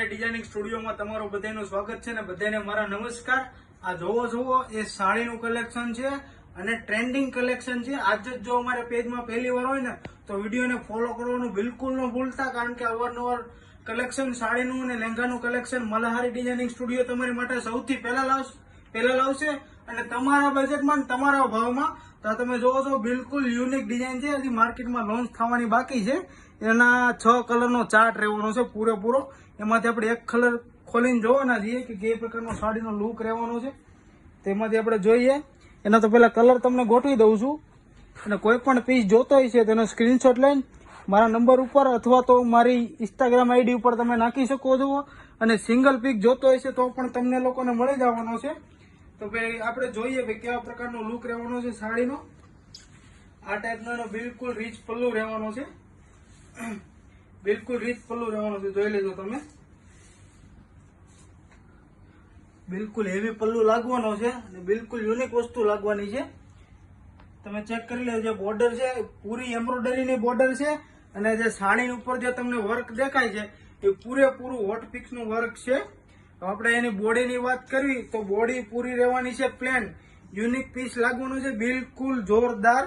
મલ્હારી designing સ્ટુડિયોમાં તમારું બધાનું સ્વાગત છે ને બધાને મારા નમસ્કાર। આ જોવો એ સાડીનું કલેક્શન છે અને ટ્રેન્ડિંગ કલેક્શન છે। આજ જ જો અમારા પેજમાં પહેલી વાર હોય ને તો વિડીયોને ફોલો કરવાનું બિલકુલ ન ભૂલતા, કારણ કે અવારનવાર કલેક્શન સાડીનું અને લહેંગાનું કલેક્શન મલ્હારી ડિઝાઇનિંગ સ્ટુડિયો તમારી માટે સૌથી પહેલા લાવશે અને તમારા બજેટમાં અને તમારા ભાવમાં। તો તમે જોવો છો બિલકુલ યુનિક ડિઝાઇન છે, હજી માર્કેટમાં લોન્ચ થવાની બાકી છે। એના 6 કલરનો ચાર્ટ રહેવાનો છે પૂરેપૂરો। એમાંથી આપણે એક કલર ખોલીને જોવાના છીએ કે કઈ પ્રકારનો સાડીનો લુક રહેવાનો છે, તેમાંથી આપણે જોઈએ। એના તો પહેલા કલર તમને ગોઠવી દઉં છું, અને કોઈ પણ પીસ જોતો હોય છે તેનો સ્ક્રીનશોટ લઈને મારા નંબર ઉપર અથવા તો મારી ઇન્સ્ટાગ્રામ આઈડી ઉપર તમે નાખી શકો છો, અને સિંગલ પીસ જોતો હોય છે તો પણ તમને લોકોને મળી જવાનો છે। તો ભાઈ આપણે જોઈએ ભાઈ કેવા પ્રકારનો લુક રહેવાનો છે સાડીનો। આ ટાઈપનો બિલકુલ રીચ પલ્લુ રહેવાનો છે, બિલકુલ રીચ પલ્લુ રહેવાનો છે, જોઈ લેજો તમે। બિલકુલ હેવી પલ્લુ લાગવાનો છે અને બિલકુલ યુનિક વસ્તુ લાગવાની છે। તમે ચેક કરી લેજો, બોર્ડર છે પૂરી એમ્બ્રોઇડરીની બોર્ડર છે, અને જે સાડી ઉપર જે તમને વર્ક દેખાય છે એ પૂરેપૂરું હોટ પિક્સનું વર્ક છે। આપણે એની બોડીની વાત કરવી તો બોડી પૂરી રહેવાની છે પ્લેન, યુનિક પીસ લાગવાનું છે બિલકુલ જોરદાર।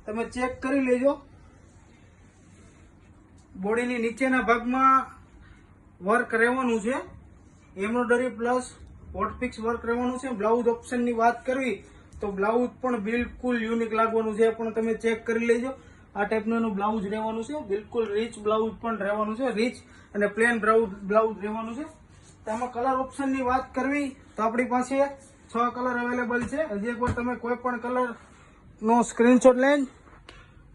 તમે ચેક કરી લેજો, બોડીની નીચેના ભાગમાં વર્ક રહેવાનું છે, એમ્બ્રોઇડરી પ્લસ હોટપિક્સ વર્ક રહેવાનું છે। બ્લાઉઝ ઓપ્શનની વાત કરવી તો બ્લાઉઝ પણ બિલકુલ યુનિક લાગવાનું છે, પણ તમે ચેક કરી લેજો। આ ટાઈપનું એનું બ્લાઉઝ રહેવાનું છે, બિલકુલ રીચ બ્લાઉઝ પણ રહેવાનું છે, રીચ અને પ્લેન બ્લાઉઝ રહેવાનું છે। તો આમાં કલર ઓપ્શનની વાત કરવી તો આપણી પાસે 6 કલર અવેલેબલ છે। હજી એકવાર તમે કોઈ પણ કલરનો સ્ક્રીનશોટ લઈને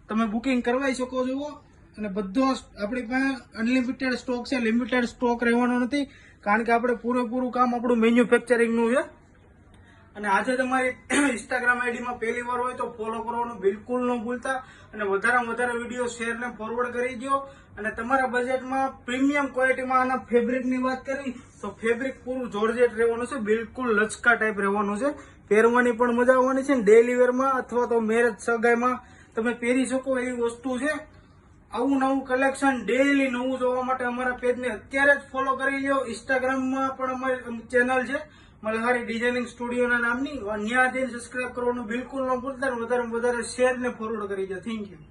તમે બુકિંગ કરવાઈ શકો છો, અને બધો આપણી પાસે અનલિમિટેડ સ્ટોક છે, લિમિટેડ સ્ટોક રહેવાનો નથી, કારણ કે આપણે પૂરેપૂરું કામ આપણું મેન્યુફેક્ચરિંગનું છે। અને આજે તમારી ઇન્સ્ટાગ્રામ આઈડીમાં પહેલી વાર હોય તો ફોલો કરવાનું બિલકુલ ન ભૂલતા, અને વધારેમાં વધારે વિડીયો શેર ને ફોરવર્ડ કરી દો। અને તમારા બજેટમાં પ્રીમિયમ ક્વોલિટીમાં આના ફેબ્રિકની વાત કરી તો ફેબ્રિક પૂરું જોર્જેટ રહેવાનું છે, બિલકુલ લચકા ટાઈપ રહેવાનું છે, પહેરવાની પણ મજા આવવાની છે। ડેલી વેરમાં અથવા તો મેરેજ સગાઈમાં તમે પહેરી શકો એવી વસ્તુ છે। આવું નવું કલેક્શન ડેઈલી નવું જોવા માટે અમારા પેજને અત્યારે જ ફોલો કરી લો। ઇન્સ્ટાગ્રામમાં પણ અમારી ચેનલ છે મલ્હારી ડિઝાઇનિંગ સ્ટુડિયોના નામની, ત્યાં જઈને સબસ્ક્રાઇબ કરવાનું બિલકુલ ન ભૂલતા, વધારે શેર ને ફોરવર્ડ કરી દો। Thank you.